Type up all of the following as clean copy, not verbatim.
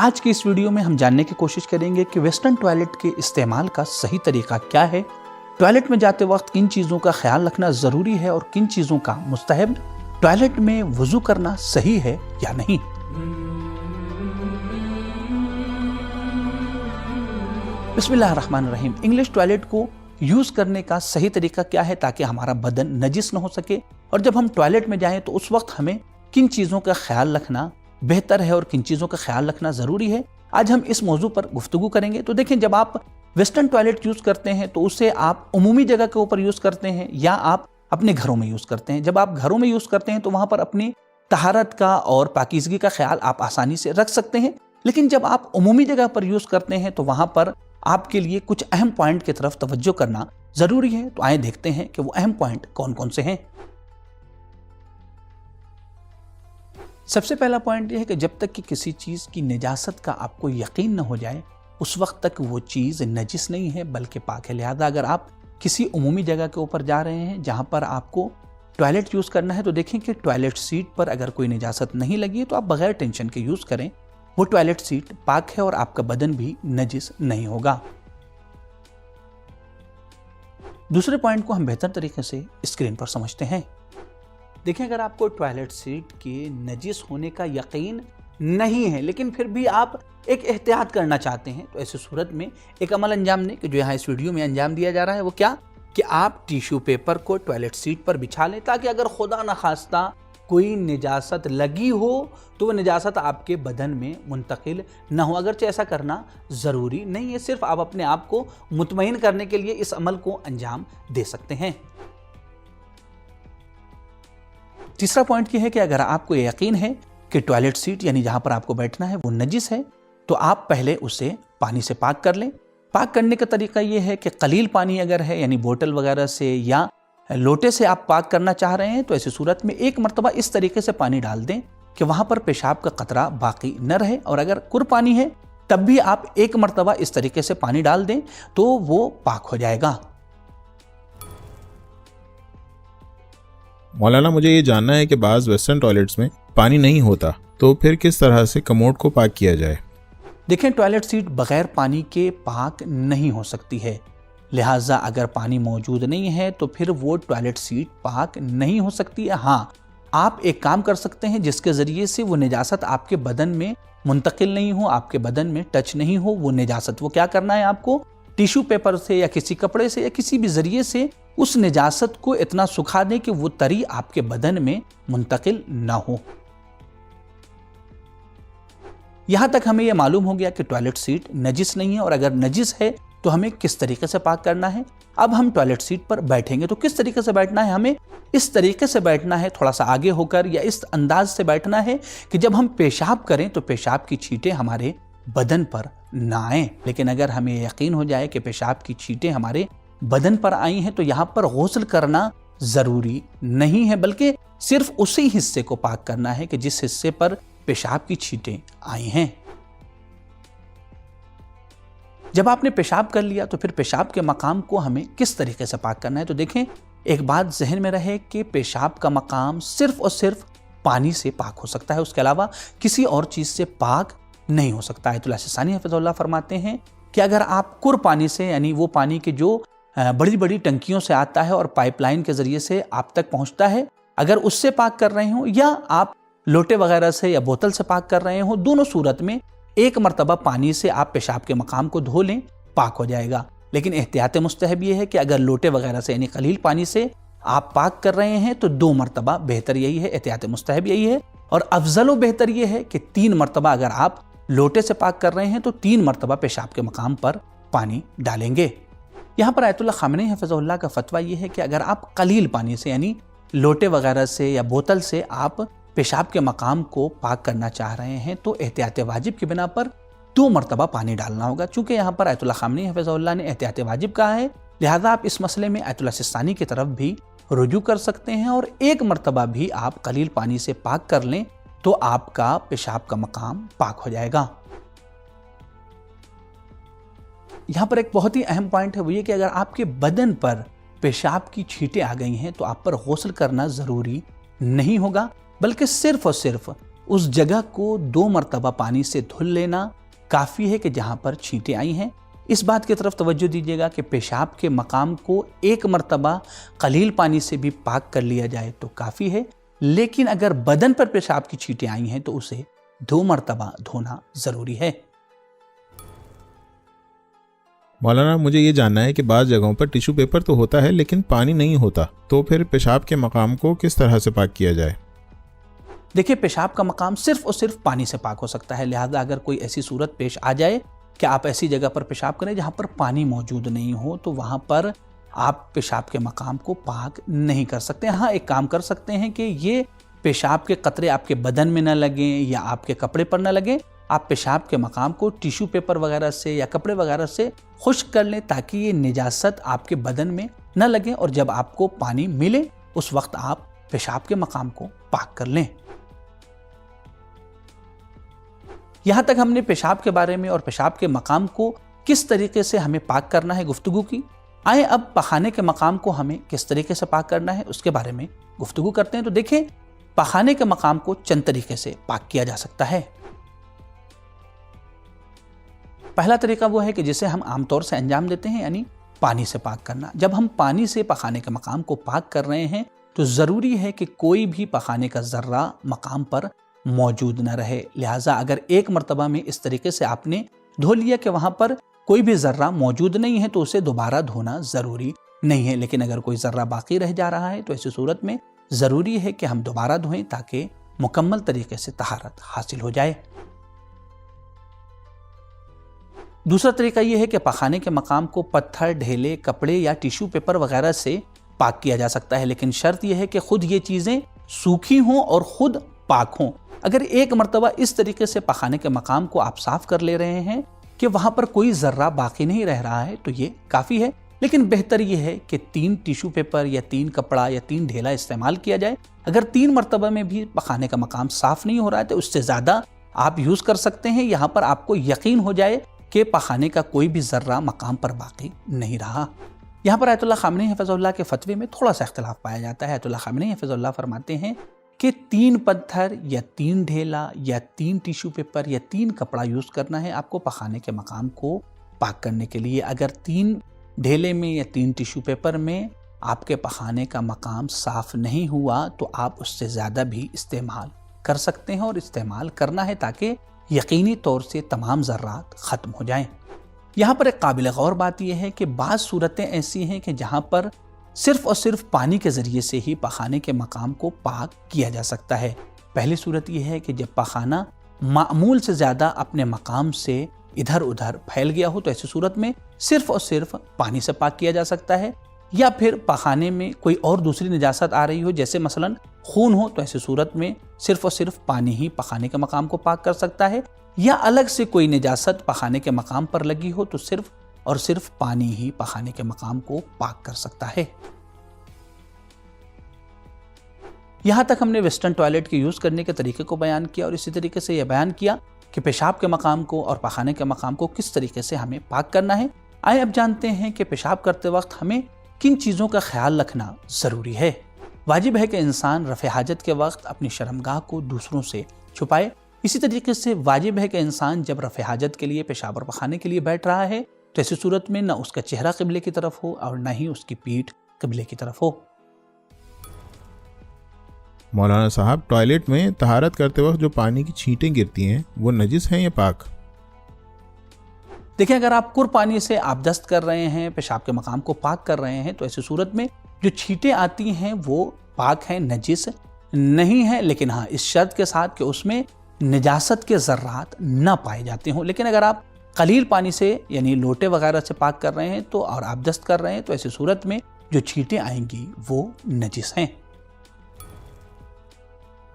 आज की इस वीडियो में हम जानने की कोशिश करेंगे कि वेस्टर्न टॉयलेट के इस्तेमाल का सही तरीका क्या है, टॉयलेट में जाते वक्त किन चीज़ों का ख्याल रखना ज़रूरी है और किन चीज़ों का मुस्तहब, टॉयलेट में वुज़ू करना सही है या नहीं। बिस्मिल्लाहिर्रहमानिर्रहीम। इंग्लिश टॉयलेट को यूज़ करने का सही तरीका क्या है ताकि हमारा बदन नजिस न हो सके, और जब हम टॉयलेट में जाएं तो उस वक्त हमें किन चीज़ों का ख्याल रखना बेहतर है और किन चीज़ों का ख्याल रखना ज़रूरी है। आज हम इस मौजू पर गुफ्तगू करेंगे। तो देखें, जब आप वेस्टर्न टॉयलेट यूज़ करते हैं तो उसे आप उमूमी जगह के ऊपर यूज़ करते हैं या आप अपने घरों में यूज़ करते हैं। जब आप घरों में यूज़ करते हैं तो वहाँ पर अपनी तहारत का और पाकीज़गी का ख्याल आप आसानी से रख सकते हैं, लेकिन जब आप उमूमी जगह पर यूज़ करते हैं तो वहाँ पर आपके लिए कुछ अहम पॉइंट की तरफ तवज्जो करना ज़रूरी है। तो आइए देखते हैं कि वो अहम पॉइंट कौन कौन से हैं। सबसे पहला पॉइंट यह है कि जब तक कि किसी चीज़ की निजासत का आपको यकीन न हो जाए उस वक्त तक वो चीज़ नजिस नहीं है बल्कि पाक है। लिहाजा अगर आप किसी उमूमी जगह के ऊपर जा रहे हैं जहाँ पर आपको टॉयलेट यूज़ करना है तो देखें कि टॉयलेट सीट पर अगर कोई निजासत नहीं लगी है तो आप बगैर टेंशन के यूज़ करें। वो टॉयलेट सीट पाक है और आपका बदन भी नजिस नहीं होगा। दूसरे पॉइंट को हम बेहतर तरीके से स्क्रीन पर समझते हैं। देखें, अगर आपको टॉयलेट सीट के नजिस होने का यकीन नहीं है लेकिन फिर भी आप एक एहतियात करना चाहते हैं तो ऐसी सूरत में एक अमल अंजाम दें कि जो यहाँ इस वीडियो में अंजाम दिया जा रहा है। वो क्या कि आप टिश्यू पेपर को टॉयलेट सीट पर बिछा लें ताकि अगर खुदा न खास्ता कोई निजासत लगी हो तो वो निजासत आपके बदन में मुंतकिल न हो। अगरचे ऐसा करना ज़रूरी नहीं है, सिर्फ आप अपने आप को मुतमईन करने के लिए इस अमल को अंजाम दे सकते हैं। तीसरा पॉइंट यह है कि अगर आपको यकीन है कि टॉयलेट सीट यानी जहां पर आपको बैठना है वो नजिस है तो आप पहले उसे पानी से पाक कर लें। पाक करने का तरीका यह है कि कलील पानी अगर है यानी बोतल वगैरह से या लोटे से आप पाक करना चाह रहे हैं तो ऐसी सूरत में एक मरतबा इस तरीके से पानी डाल दें कि वहां पर पेशाब का कतरा बाकी न रहे, और अगर कुर पानी है तब भी आप एक मरतबा इस तरीके से पानी डाल दें तो वो पाक हो जाएगा। मौलाना, मुझे ये जानना है कि बाज़ वेस्टर्न टॉयलेट्स में पानी नहीं होता तो फिर किस तरह से कमोड को पाक किया जाए। देखें, टॉयलेट सीट बगैर पानी के पाक नहीं हो सकती है, लिहाजा अगर पानी मौजूद नहीं है तो फिर वो टॉयलेट सीट पाक नहीं हो सकती है। हाँ, आप एक काम कर सकते हैं जिसके ज़रिए से वो निजासत आपके बदन में मुंतकिल नहीं हो, आपके बदन में टच नहीं हो वो निजासत। वो क्या करना है, आपको टिश्यू पेपर से या किसी कपड़े से या किसी भी ज़रिए से उस निजासत को इतना सुखा दें कि वो तरी आपके बदन में मुंतकिल ना हो। यहां तक हमें यह मालूम हो गया कि टॉयलेट सीट नजिस नहीं है, और अगर नजिस है तो हमें किस तरीके से पाक करना है। अब हम टॉयलेट सीट पर बैठेंगे तो किस तरीके से बैठना है, हमें इस तरीके से बैठना है, थोड़ा सा आगे होकर या इस अंदाज से बैठना है कि जब हम पेशाब करें तो पेशाब की छींटें हमारे बदन पर ना आए। लेकिन अगर हमें यकीन हो जाए कि पेशाब की छींटें हमारे बदन पर आई हैं तो यहाँ पर गुस्ल करना ज़रूरी नहीं है, बल्कि सिर्फ उसी हिस्से को पाक करना है कि जिस हिस्से पर पेशाब की छींटें आई हैं। जब आपने पेशाब कर लिया तो फिर पेशाब के मकाम को हमें किस तरीके से पाक करना है। तो देखें, एक बात जहन में रहे कि पेशाब का मकाम सिर्फ और सिर्फ पानी से पाक हो सकता है, उसके अलावा किसी और चीज़ से पाक नहीं हो सकता है। आयतुल्लाह सिस्तानी हफ़िज़हुल्लाह फरमाते हैं कि अगर आप कुर पानी से यानी वो पानी के जो बड़ी बड़ी टंकियों से आता है और पाइपलाइन के ज़रिए से आप तक पहुंचता है, अगर उससे पाक कर रहे हो या आप लोटे वगैरह से या बोतल से पाक कर रहे हो, दोनों सूरत में एक मरतबा पानी से आप पेशाब के मकाम को धो लें, पाक हो जाएगा। लेकिन एहतियात मुस्तहब ये है कि अगर लोटे वगैरह से यानी कलील पानी से आप पाक कर रहे हैं तो 2 मरतबा बेहतर यही है, एहतियात मुस्तहब यही है। और अफजल व बेहतर ये है कि 3 मरतबा अगर आप लोटे से पाक कर रहे हैं तो 3 मरतबा पेशाब के मकाम पर पानी डालेंगे। यहाँ पर आयतुल्लाह ख़ामेनी हफ़िज़हुल्लाह का फतवा ये है कि अगर आप कलील पानी से यानी लोटे वगैरह से या बोतल से आप पेशाब के मकाम को पाक करना चाह रहे हैं तो एहतियात वाजिब की बिना पर 2 मरतबा पानी डालना होगा। चूँकि यहाँ पर आयतुल्लाह ख़ामेनी हफ़िज़हुल्लाह ने एहतियात वाजिब कहा है, लिहाजा आप इस मसले में आयतुल्लाह सिस्तानी की तरफ भी रुजू कर सकते हैं और 1 मरतबा भी आप कलील पानी से पाक कर लें तो आपका पेशाब का मकाम पाक हो जाएगा। यहाँ पर एक बहुत ही अहम पॉइंट है, वो ये कि अगर आपके बदन पर पेशाब की छींटें आ गई हैं तो आप पर गुस्ल करना ज़रूरी नहीं होगा, बल्कि सिर्फ और सिर्फ उस जगह को 2 मरतबा पानी से धुल लेना काफ़ी है कि जहाँ पर छींटें आई हैं। इस बात की तरफ तवज्जो दीजिएगा कि पेशाब के मकाम को 1 मरतबा कलील पानी से भी पाक कर लिया जाए तो काफ़ी है, लेकिन अगर बदन पर पेशाब की छींटें आई हैं तो उसे 2 मरतबा धोना ज़रूरी है। मौलाना, मुझे ये जानना है कि बाज़ जगहों पर टिश्यू पेपर तो होता है लेकिन पानी नहीं होता, तो फिर पेशाब के मकाम को किस तरह से पाक किया जाए? देखिए, पेशाब का मकाम सिर्फ और सिर्फ पानी से पाक हो सकता है। लिहाजा अगर कोई ऐसी सूरत पेश आ जाए कि आप ऐसी जगह पर पेशाब करें जहाँ पर पानी मौजूद नहीं हो, तो वहाँ पर आप पेशाब के मकाम को पाक नहीं कर सकते। हाँ, एक काम कर सकते हैं कि ये पेशाब के कतरे आपके बदन में न लगें या आपके कपड़े पर न लगें। आप पेशाब के मकाम को टिश्यू पेपर वगैरह से या कपड़े वगैरह से खुश्क कर लें ताकि ये निजासत आपके बदन में न लगे, और जब आपको पानी मिले उस वक्त आप पेशाब के मकाम को पाक कर लें। यहाँ तक हमने पेशाब के बारे में और पेशाब के मकाम को किस तरीके से हमें पाक करना है गुफ्तगू की। आए अब पखाने के मकाम को हमें किस तरीके से पाक करना है उसके बारे में गुफ्तगू करते हैं। तो देखें, पखाने के मकाम को चंद तरीके से पाक किया जा सकता है। पहला तरीका वो है कि जिसे हम आमतौर से अंजाम देते हैं, यानी पानी से पाक करना। जब हम पानी से पखाने के मकाम को पाक कर रहे हैं तो ज़रूरी है कि कोई भी पखाने का ज़र्रा मकाम पर मौजूद न रहे। लिहाजा अगर 1 मरतबा में इस तरीके से आपने धो लिया कि वहाँ पर कोई भी ज़र्रा मौजूद नहीं है, तो उसे दोबारा धोना ज़रूरी नहीं है। लेकिन अगर कोई ज़र्रा बाकी रह जा रहा है तो ऐसी सूरत में ज़रूरी है कि हम दोबारा धोएं ताकि मुकम्मल तरीके से तहारत हासिल हो जाए। दूसरा तरीका यह है कि पखाने के मकाम को पत्थर, ढेले, कपड़े या टिश्यू पेपर वगैरह से पाक किया जा सकता है, लेकिन शर्त यह है कि खुद ये चीज़ें सूखी हों और खुद पाक हों। अगर 1 मरतबा इस तरीके से पखाने के मकाम को आप साफ कर ले रहे हैं कि वहाँ पर कोई ज़र्रा बाकी नहीं रह रहा है तो ये काफ़ी है। लेकिन बेहतर ये है कि 3 टिश्यू पेपर या 3 कपड़ा या 3 ढेला इस्तेमाल किया जाए। अगर 3 मरतबा में भी पखाने का मकाम साफ नहीं हो रहा है तो उससे ज़्यादा आप यूज़ कर सकते हैं। यहाँ पर आपको यकीन हो जाए कि पखाने का कोई भी ज़र्रा मकाम पर बाकी नहीं रहा। यहाँ पर आयतुल्लाह ख़ामनेई हफ़िज़हुल्लाह के फतवे में थोड़ा सा इख्तिलाफ पाया जाता है। आयतुल्लाह ख़ामनेई हफ़िज़हुल्लाह फरमाते हैं कि 3 पत्थर या 3 ढेला या 3 टिश्यू पेपर या 3 कपड़ा यूज़ करना है आपको पखाने के मकाम को पाक करने के लिए। अगर 3 ढेले में या 3 टिश्यू पेपर में आपके पखाने का मकाम साफ़ नहीं हुआ तो आप उससे ज़्यादा भी इस्तेमाल कर सकते हैं, और इस्तेमाल करना है ताकि यकीनी तौर से तमाम ज़र्रात ख़त्म हो जाएं। यहाँ पर एक काबिल गौर बात यह है कि बाज़ सूरतें ऐसी हैं कि जहाँ पर सिर्फ़ और सिर्फ पानी के ज़रिए से ही पखाने के मकाम को पाक किया जा सकता है। पहली सूरत यह है कि जब पखाना मामूल से ज़्यादा अपने मकाम से इधर उधर फैल गया हो तो ऐसी सूरत में सिर्फ़ और सिर्फ पानी से पाक किया जा सकता है, या फिर पखाने में कोई और दूसरी निजासत आ रही हो जैसे मसलन खून हो तो ऐसी सूरत में सिर्फ और सिर्फ पानी ही पखाने के मकाम को पाक कर सकता है, या अलग से कोई निजासत पखाने के मकाम पर लगी हो तो सिर्फ और सिर्फ पानी ही पखाने के मकाम को पाक कर सकता है। यहाँ तक हमने वेस्टर्न टॉयलेट के यूज़ करने के तरीके को बयान किया, और इसी तरीके से यह बयान किया कि पेशाब के मकाम को और पखाने के मकाम को किस तरीके से हमें पाक करना है। आइए अब जानते हैं कि पेशाब करते वक्त हमें किन चीज़ों का ख्याल रखना ज़रूरी है। वाजिब है कि इंसान रफ़े हाजत के वक्त अपनी शर्मगाह को दूसरों से छुपाए। इसी तरीके से वाजिब है कि इंसान जब रफ़े हाजत के लिए, पेशाब और पखाने के लिए बैठ रहा है तो ऐसी सूरत में न उसका चेहरा क़िबले की तरफ हो और न ही उसकी पीठ क़िबले की तरफ हो। मौलाना साहब, टॉयलेट में तहारत करते वक्त जो पानी की छींटें गिरती हैं वो नजिस हैं या पाक? देखिए, अगर आप कुर पानी से आबदस्त कर रहे हैं, पेशाब के मकाम को पाक कर रहे हैं तो ऐसी सूरत में जो छींटें आती हैं वो पाक हैं, नजिस नहीं है। लेकिन हाँ, इस शर्त के साथ कि उसमें निजासत के ज़र्रात न पाए जाते हों। लेकिन अगर आप कलील पानी से यानी लोटे वगैरह से पाक कर रहे हैं तो और आबदस्त कर रहे हैं तो ऐसी सूरत में जो छींटें आएंगी वो नजिस हैं।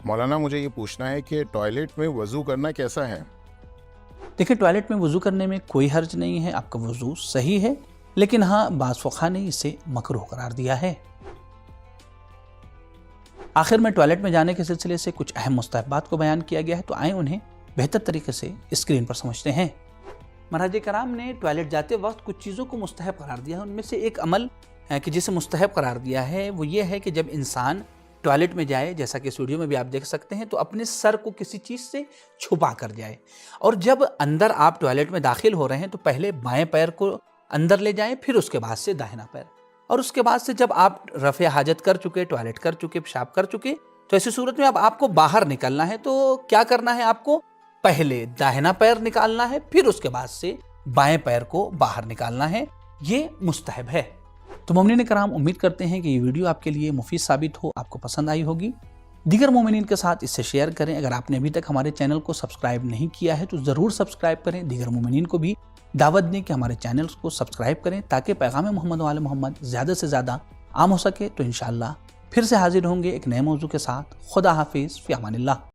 मौलाना, मुझे ये पूछना है कि टॉयलेट में वज़ू करना कैसा है? देखिए, टॉयलेट में वज़ू करने में कोई हर्ज नहीं है, आपका वज़ू सही है। लेकिन हाँ, बाज़ फ़ुक़हा ने इसे मकरूह करार दिया है। आखिर में टॉयलेट में जाने के सिलसिले से कुछ अहम मुस्तहब्बात को बयान किया गया है, तो आए उन्हें बेहतर तरीके से स्क्रीन पर समझते हैं। महराज कराम ने टॉयलेट जाते वक्त कुछ चीज़ों को मुस्तहब करार दिया है। उनमें से एक अमल कि जिसे मुस्तहब करार दिया है वो ये है कि जब इंसान ٹوائلٹ میں جائے، جیسا کہ اس ویڈیو میں بھی آپ دیکھ سکتے ہیں، تو اپنے سر کو کسی چیز سے چھپا کر جائے، اور جب اندر آپ ٹوائلٹ میں داخل ہو رہے ہیں تو پہلے بائیں پیر کو اندر لے جائیں، پھر اس کے بعد سے داہنا پیر، اور اس کے بعد سے جب آپ رفع حاجت کر چکے، ٹوائلٹ کر چکے، پیشاب کر چکے، تو ایسی صورت میں اب آپ کو باہر نکلنا ہے، تو کیا کرنا ہے؟ آپ کو پہلے داہنا پیر نکالنا ہے، پھر اس کے بعد سے بائیں پیر کو باہر نکالنا ہے۔ یہ مستحب ہے۔ تو مومنین کرام، امید کرتے ہیں کہ یہ ویڈیو آپ کے لیے مفید ثابت ہو، آپ کو پسند آئی ہوگی۔ دیگر مومنین کے ساتھ اسے شیئر کریں۔ اگر آپ نے ابھی تک ہمارے چینل کو سبسکرائب نہیں کیا ہے تو ضرور سبسکرائب کریں۔ دیگر مومنین کو بھی دعوت دیں کہ ہمارے چینل کو سبسکرائب کریں تاکہ پیغام محمد و آل محمد زیادہ سے زیادہ عام ہو سکے۔ تو انشاءاللہ پھر سے حاضر ہوں گے ایک نئے موضوع کے ساتھ۔ خدا حافظ، فی امان اللہ۔